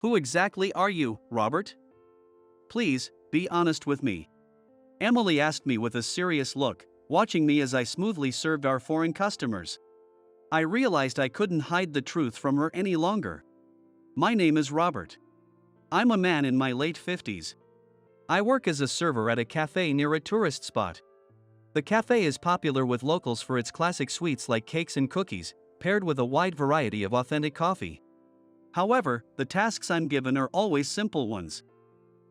Who exactly are you, Robert? Please, be honest with me. Emily asked me with a serious look, watching me as I smoothly served our foreign customers. I realized I couldn't hide the truth from her any longer. My name is Robert. I'm a man in my late 50s. I work as a server at a cafe near a tourist spot. The cafe is popular with locals for its classic sweets like cakes and cookies, paired with a wide variety of authentic coffee. However, the tasks I'm given are always simple ones.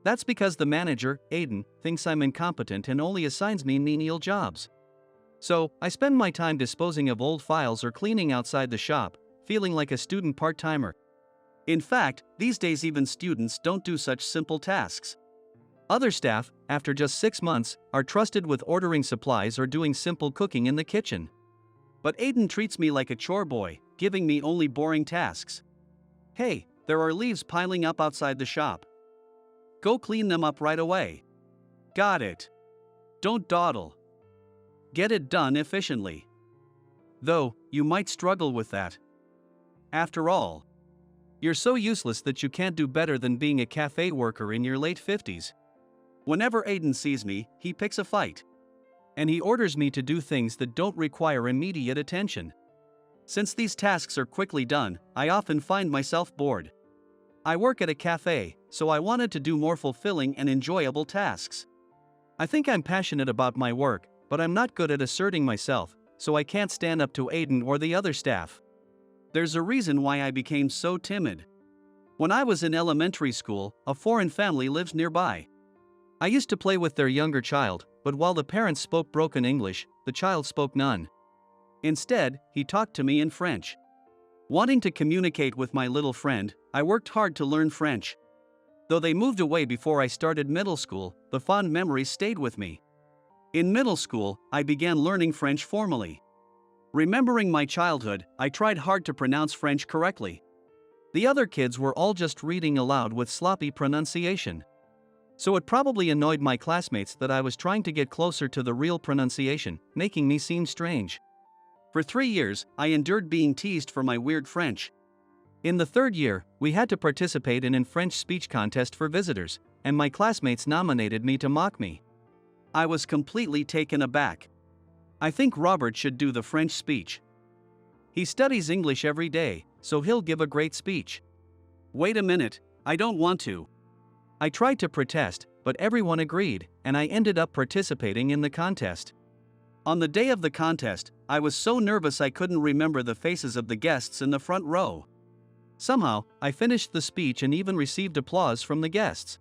That's because the manager, Aiden, thinks I'm incompetent and only assigns me menial jobs. So, I spend my time disposing of old files or cleaning outside the shop, feeling like a student part-timer. In fact, these days even students don't do such simple tasks. Other staff, after just 6 months, are trusted with ordering supplies or doing simple cooking in the kitchen. But Aiden treats me like a chore boy, giving me only boring tasks. Hey, there are leaves piling up outside the shop. Go clean them up right away. Got it. Don't dawdle. Get it done efficiently. Though, you might struggle with that. After all, you're so useless that you can't do better than being a cafe worker in your late 50s. Whenever Aiden sees me, he picks a fight. And he orders me to do things that don't require immediate attention. Since these tasks are quickly done, I often find myself bored. I work at a cafe, so I wanted to do more fulfilling and enjoyable tasks. I think I'm passionate about my work, but I'm not good at asserting myself, so I can't stand up to Aiden or the other staff. There's a reason why I became so timid. When I was in elementary school, a foreign family lives nearby. I used to play with their younger child, but while the parents spoke broken English, the child spoke none. Instead, he talked to me in French. Wanting to communicate with my little friend, I worked hard to learn French. Though they moved away before I started middle school, the fond memories stayed with me. In middle school, I began learning French formally. Remembering my childhood, I tried hard to pronounce French correctly. The other kids were all just reading aloud with sloppy pronunciation. So it probably annoyed my classmates that I was trying to get closer to the real pronunciation, making me seem strange. For 3 years, I endured being teased for my weird French. In the 3rd year, we had to participate in a French speech contest for visitors, and my classmates nominated me to mock me. I was completely taken aback. I think Robert should do the French speech. He studies English every day, so he'll give a great speech. Wait a minute, I don't want to. I tried to protest, but everyone agreed, and I ended up participating in the contest. On the day of the contest, I was so nervous I couldn't remember the faces of the guests in the front row. Somehow, I finished the speech and even received applause from the guests.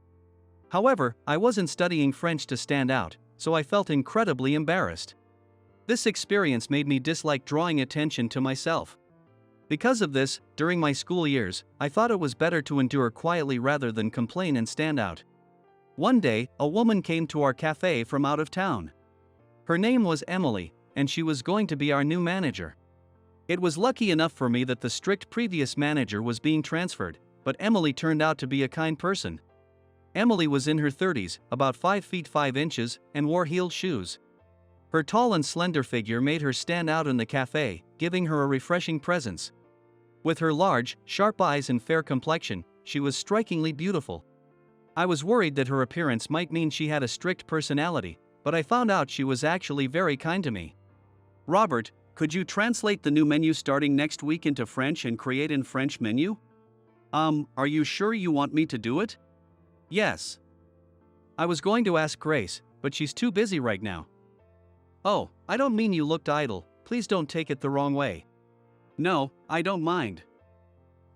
However, I wasn't studying French to stand out, so I felt incredibly embarrassed. This experience made me dislike drawing attention to myself. Because of this, during my school years, I thought it was better to endure quietly rather than complain and stand out. One day, a woman came to our cafe from out of town. Her name was Emily, and she was going to be our new manager. It was lucky enough for me that the strict previous manager was being transferred, but Emily turned out to be a kind person. Emily was in her 30s, about 5 feet 5 inches, and wore heeled shoes. Her tall and slender figure made her stand out in the cafe, giving her a refreshing presence. With her large, sharp eyes and fair complexion, she was strikingly beautiful. I was worried that her appearance might mean she had a strict personality, but I found out she was actually very kind to me. Robert, could you translate the new menu starting next week into French and create a French menu? Are you sure you want me to do it? Yes. I was going to ask Grace, but she's too busy right now. Oh, I don't mean you looked idle, please don't take it the wrong way. No, I don't mind.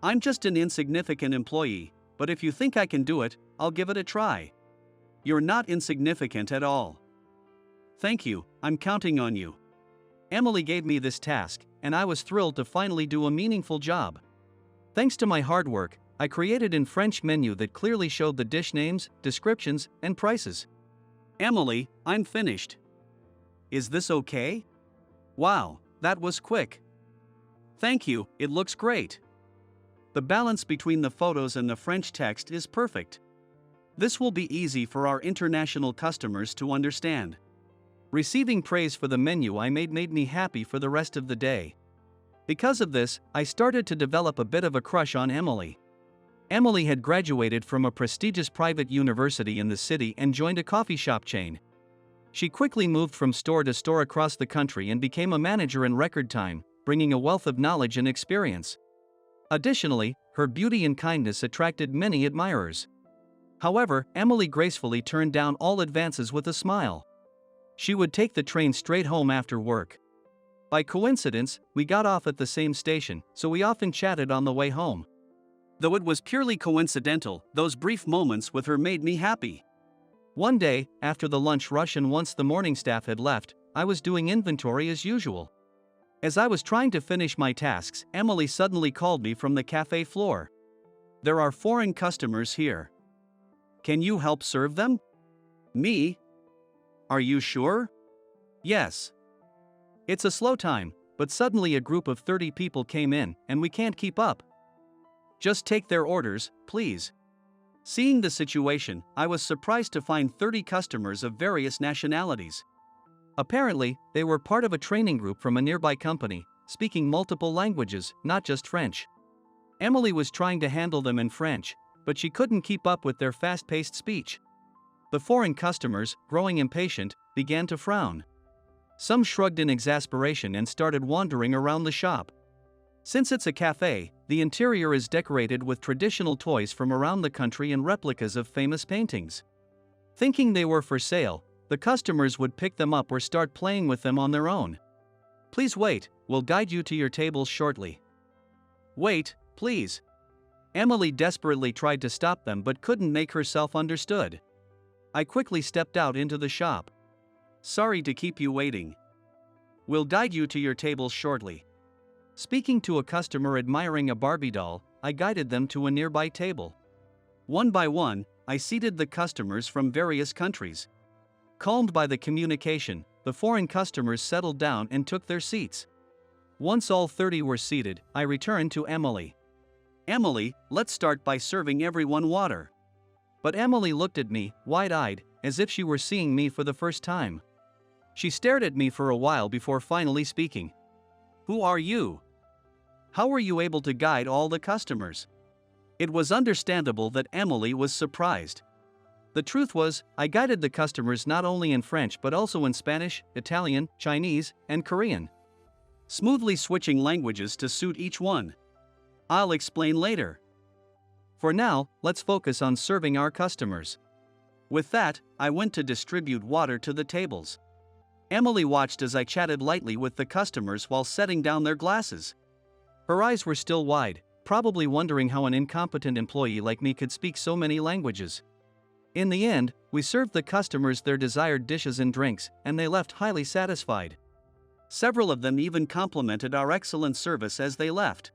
I'm just an insignificant employee, but if you think I can do it, I'll give it a try. You're not insignificant at all. Thank you, I'm counting on you. Emily gave me this task, and I was thrilled to finally do a meaningful job. Thanks to my hard work, I created a French menu that clearly showed the dish names, descriptions, and prices. Emily, I'm finished. Is this okay? Wow, that was quick. Thank you, it looks great. The balance between the photos and the French text is perfect. This will be easy for our international customers to understand. Receiving praise for the menu I made me happy for the rest of the day. Because of this, I started to develop a bit of a crush on Emily. Emily had graduated from a prestigious private university in the city and joined a coffee shop chain. She quickly moved from store to store across the country and became a manager in record time, bringing a wealth of knowledge and experience. Additionally, her beauty and kindness attracted many admirers. However, Emily gracefully turned down all advances with a smile. She would take the train straight home after work. By coincidence, we got off at the same station, so we often chatted on the way home. Though it was purely coincidental, those brief moments with her made me happy. One day, after the lunch rush and once the morning staff had left, I was doing inventory as usual. As I was trying to finish my tasks, Emily suddenly called me from the cafe floor. "There are foreign customers here. Can you help serve them?" "Me? Are you sure?" "Yes. It's a slow time, but suddenly a group of 30 people came in, and we can't keep up. Just take their orders, please." Seeing the situation, I was surprised to find 30 customers of various nationalities. Apparently, they were part of a training group from a nearby company, speaking multiple languages, not just French. Emily was trying to handle them in French, but she couldn't keep up with their fast-paced speech. The foreign customers, growing impatient, began to frown. Some shrugged in exasperation and started wandering around the shop. Since it's a cafe, the interior is decorated with traditional toys from around the country and replicas of famous paintings. Thinking they were for sale, the customers would pick them up or start playing with them on their own. "Please wait, we'll guide you to your tables shortly." "Wait, please." Emily desperately tried to stop them but couldn't make herself understood. I quickly stepped out into the shop. "Sorry to keep you waiting. We'll guide you to your tables shortly." Speaking to a customer admiring a Barbie doll, I guided them to a nearby table. One by one, I seated the customers from various countries. Calmed by the communication, the foreign customers settled down and took their seats. Once all 30 were seated, I returned to Emily. "Emily, let's start by serving everyone water." But Emily looked at me, wide-eyed, as if she were seeing me for the first time. She stared at me for a while before finally speaking. "Who are you? How were you able to guide all the customers?" It was understandable that Emily was surprised. The truth was, I guided the customers not only in French but also in Spanish, Italian, Chinese, and Korean. Smoothly switching languages to suit each one. I'll explain later. For now, let's focus on serving our customers. With that, I went to distribute water to the tables. Emily watched as I chatted lightly with the customers while setting down their glasses. Her eyes were still wide, probably wondering how an incompetent employee like me could speak so many languages. In the end, we served the customers their desired dishes and drinks, and they left highly satisfied. Several of them even complimented our excellent service as they left.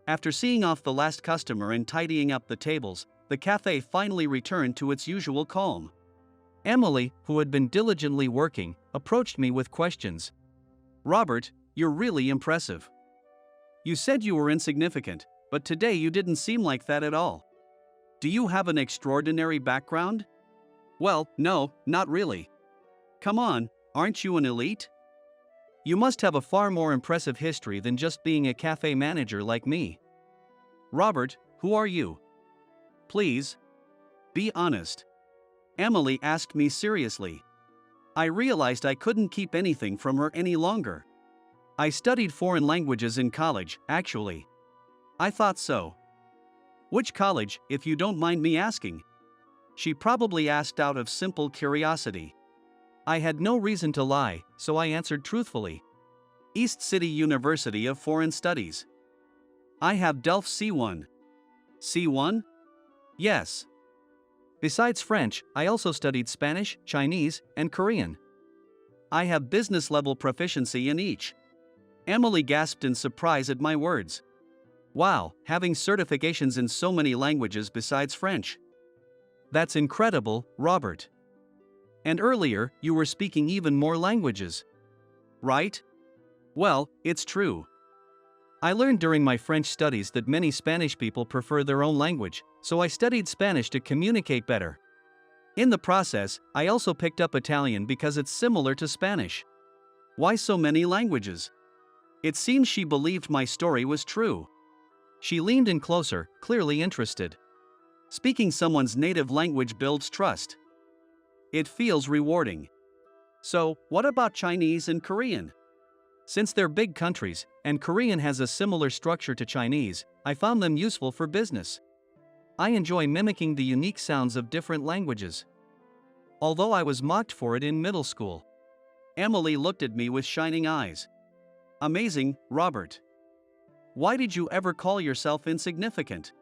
After seeing off the last customer and tidying up the tables, the cafe finally returned to its usual calm. Emily, who had been diligently working, approached me with questions. "Robert, you're really impressive. You said you were insignificant, but today you didn't seem like that at all. Do you have an extraordinary background?" "Well, no, not really. Come on, aren't you an elite? You must have a far more impressive history than just being a cafe manager like me." "Robert, who are you? Please, be honest." Emily asked me seriously. I realized I couldn't keep anything from her any longer. "I studied foreign languages in college, actually." "I thought so. Which college, if you don't mind me asking?" She probably asked out of simple curiosity. I had no reason to lie, so I answered truthfully. "East City University of Foreign Studies. I have DELF C1. C1? Yes. Besides French, I also studied Spanish, Chinese, and Korean. I have business-level proficiency in each." Emily gasped in surprise at my words. "Wow, having certifications in so many languages besides French. That's incredible, Robert. And earlier, you were speaking even more languages. Right? Well, it's true. I learned during my French studies that many Spanish people prefer their own language, so I studied Spanish to communicate better. In the process, I also picked up Italian because it's similar to Spanish." "Why so many languages?" It seems she believed my story was true. She leaned in closer, clearly interested. Speaking someone's native language builds trust. It feels rewarding. So, what about Chinese and Korean? Since they're big countries, and Korean has a similar structure to Chinese, I found them useful for business. I enjoy mimicking the unique sounds of different languages. Although I was mocked for it in middle school. Emily looked at me with shining eyes. Amazing, Robert. Why did you ever call yourself insignificant?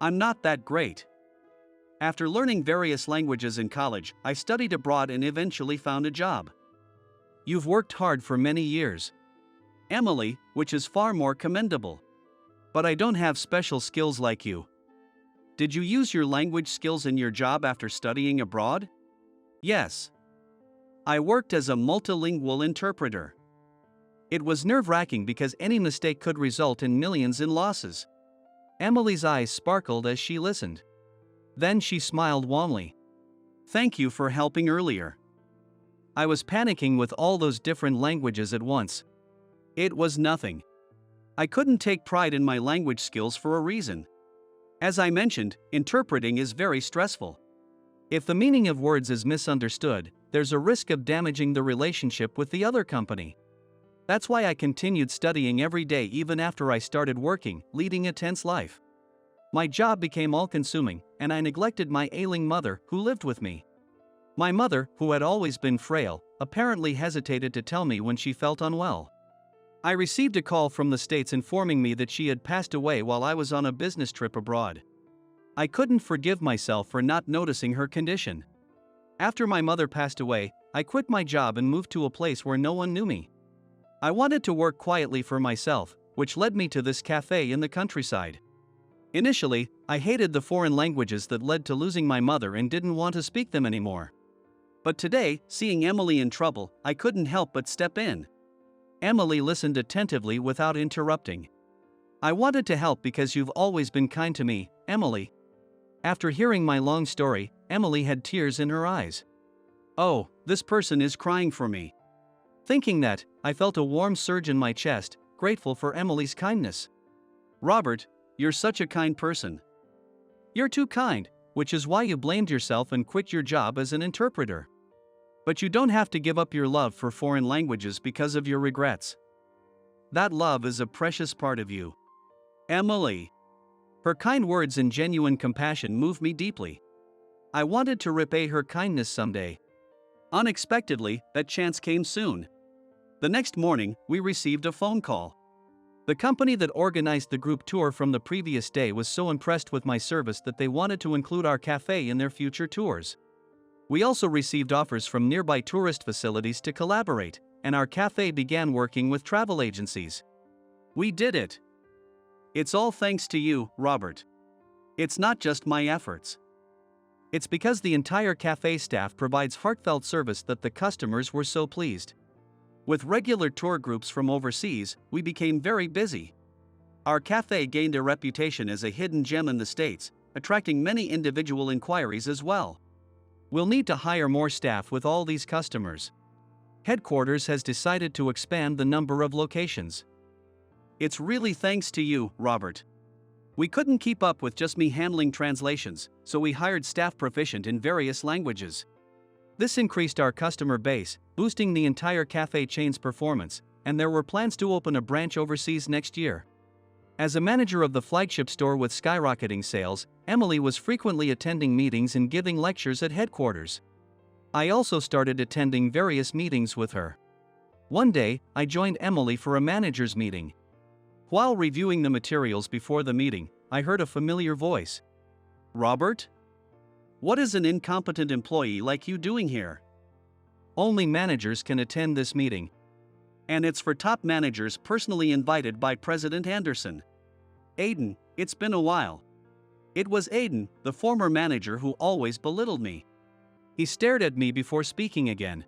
I'm not that great. After learning various languages in college, I studied abroad and eventually found a job. You've worked hard for many years, Emily, which is far more commendable. But I don't have special skills like you. Did you use your language skills in your job after studying abroad? Yes. I worked as a multilingual interpreter. It was nerve-wracking because any mistake could result in millions in losses. Emily's eyes sparkled as she listened. Then she smiled warmly. Thank you for helping earlier. I was panicking with all those different languages at once. It was nothing. I couldn't take pride in my language skills for a reason. As I mentioned, interpreting is very stressful. If the meaning of words is misunderstood, there's a risk of damaging the relationship with the other company. That's why I continued studying every day even after I started working, leading a tense life. My job became all-consuming, and I neglected my ailing mother, who lived with me. My mother, who had always been frail, apparently hesitated to tell me when she felt unwell. I received a call from the States informing me that she had passed away while I was on a business trip abroad. I couldn't forgive myself for not noticing her condition. After my mother passed away, I quit my job and moved to a place where no one knew me. I wanted to work quietly for myself, which led me to this cafe in the countryside. Initially, I hated the foreign languages that led to losing my mother and didn't want to speak them anymore. But today, seeing Emily in trouble, I couldn't help but step in. Emily listened attentively without interrupting. I wanted to help because you've always been kind to me, Emily. After hearing my long story, Emily had tears in her eyes. Oh, this person is crying for me. Thinking that, I felt a warm surge in my chest, grateful for Emily's kindness. Robert, you're such a kind person. You're too kind, which is why you blamed yourself and quit your job as an interpreter. But you don't have to give up your love for foreign languages because of your regrets. That love is a precious part of you. Emily. Her kind words and genuine compassion moved me deeply. I wanted to repay her kindness someday. Unexpectedly, that chance came soon. The next morning, we received a phone call. The company that organized the group tour from the previous day was so impressed with my service that they wanted to include our cafe in their future tours. We also received offers from nearby tourist facilities to collaborate, and our cafe began working with travel agencies. We did it. It's all thanks to you, Robert. It's not just my efforts. It's because the entire cafe staff provides heartfelt service that the customers were so pleased. With regular tour groups from overseas, we became very busy. Our cafe gained a reputation as a hidden gem in the States, attracting many individual inquiries as well. We'll need to hire more staff with all these customers. Headquarters has decided to expand the number of locations. It's really thanks to you, Robert. We couldn't keep up with just me handling translations, so we hired staff proficient in various languages. This increased our customer base, boosting the entire cafe chain's performance, and there were plans to open a branch overseas next year. As a manager of the flagship store with skyrocketing sales, Emily was frequently attending meetings and giving lectures at headquarters. I also started attending various meetings with her. One day, I joined Emily for a manager's meeting. While reviewing the materials before the meeting, I heard a familiar voice. Robert? What is an incompetent employee like you doing here? Only managers can attend this meeting. And it's for top managers personally invited by President Anderson. Aiden, it's been a while. It was Aiden, the former manager who always belittled me. He stared at me before speaking again.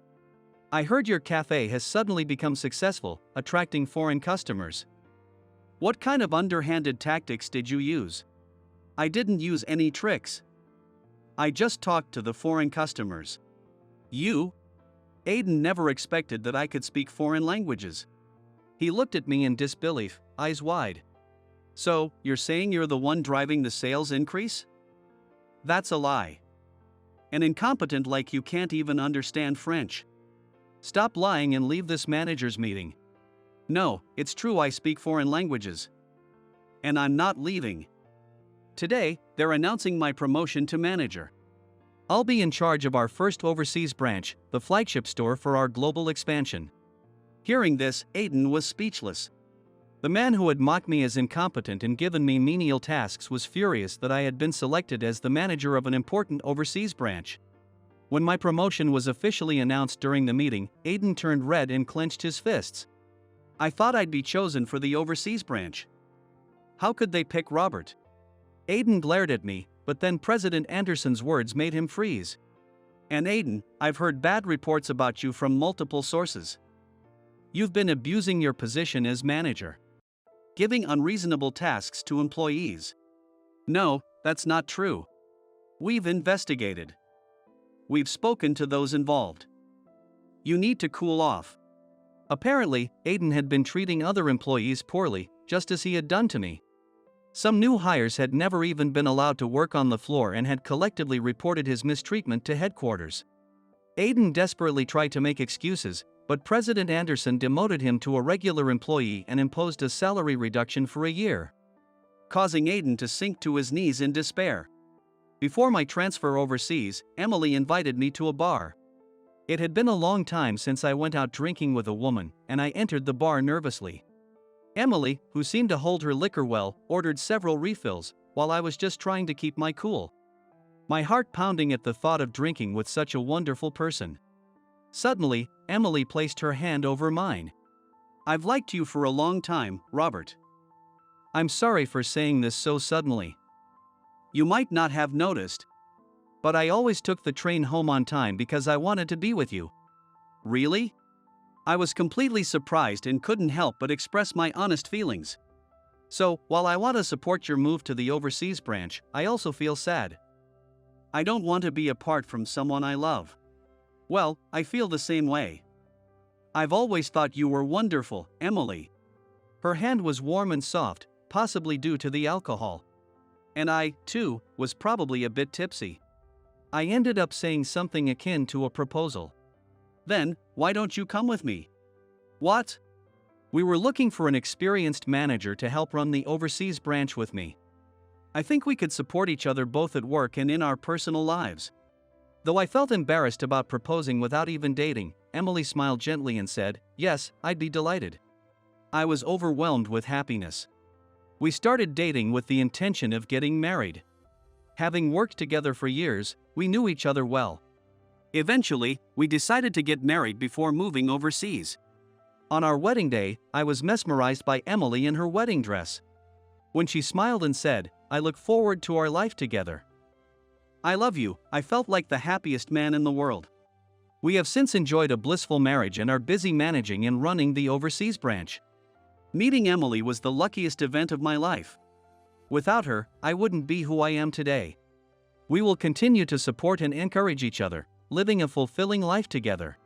I heard your cafe has suddenly become successful, attracting foreign customers. What kind of underhanded tactics did you use? I didn't use any tricks. I just talked to the foreign customers. You? Aiden never expected that I could speak foreign languages. He looked at me in disbelief, eyes wide. So, you're saying you're the one driving the sales increase? That's a lie. An incompetent like you can't even understand French. Stop lying and leave this manager's meeting. No, it's true I speak foreign languages. And I'm not leaving. Today, they're announcing my promotion to manager. I'll be in charge of our first overseas branch, the flagship store for our global expansion. Hearing this, Aiden was speechless. The man who had mocked me as incompetent and given me menial tasks was furious that I had been selected as the manager of an important overseas branch. When my promotion was officially announced during the meeting, Aiden turned red and clenched his fists. I thought I'd be chosen for the overseas branch. How could they pick Robert? Aiden glared at me, but then President Anderson's words made him freeze. And Aiden, I've heard bad reports about you from multiple sources. You've been abusing your position as manager. Giving unreasonable tasks to employees. No, that's not true. We've investigated. We've spoken to those involved. You need to cool off. Apparently, Aiden had been treating other employees poorly, just as he had done to me. Some new hires had never even been allowed to work on the floor and had collectively reported his mistreatment to headquarters. Aiden desperately tried to make excuses, but President Anderson demoted him to a regular employee and imposed a salary reduction for a year, causing Aiden to sink to his knees in despair. Before my transfer overseas, Emily invited me to a bar. It had been a long time since I went out drinking with a woman, and I entered the bar nervously. Emily, who seemed to hold her liquor well, ordered several refills, while I was just trying to keep my cool. My heart pounding at the thought of drinking with such a wonderful person. Suddenly, Emily placed her hand over mine. I've liked you for a long time, Robert. I'm sorry for saying this so suddenly. You might not have noticed, but I always took the train home on time because I wanted to be with you. Really? I was completely surprised and couldn't help but express my honest feelings. So, while I want to support your move to the overseas branch, I also feel sad. I don't want to be apart from someone I love. Well, I feel the same way. I've always thought you were wonderful, Emily. Her hand was warm and soft, possibly due to the alcohol. And I, too, was probably a bit tipsy. I ended up saying something akin to a proposal. Then, why don't you come with me? What? We were looking for an experienced manager to help run the overseas branch with me. I think we could support each other both at work and in our personal lives. Though I felt embarrassed about proposing without even dating, Emily smiled gently and said, "Yes, I'd be delighted." I was overwhelmed with happiness. We started dating with the intention of getting married. Having worked together for years, we knew each other well. Eventually, we decided to get married before moving overseas. On our wedding day, I was mesmerized by Emily in her wedding dress. When she smiled and said, "I look forward to our life together. I love you," I felt like the happiest man in the world. We have since enjoyed a blissful marriage and are busy managing and running the overseas branch. Meeting Emily was the luckiest event of my life. Without her, I wouldn't be who I am today. We will continue to support and encourage each other, living a fulfilling life together.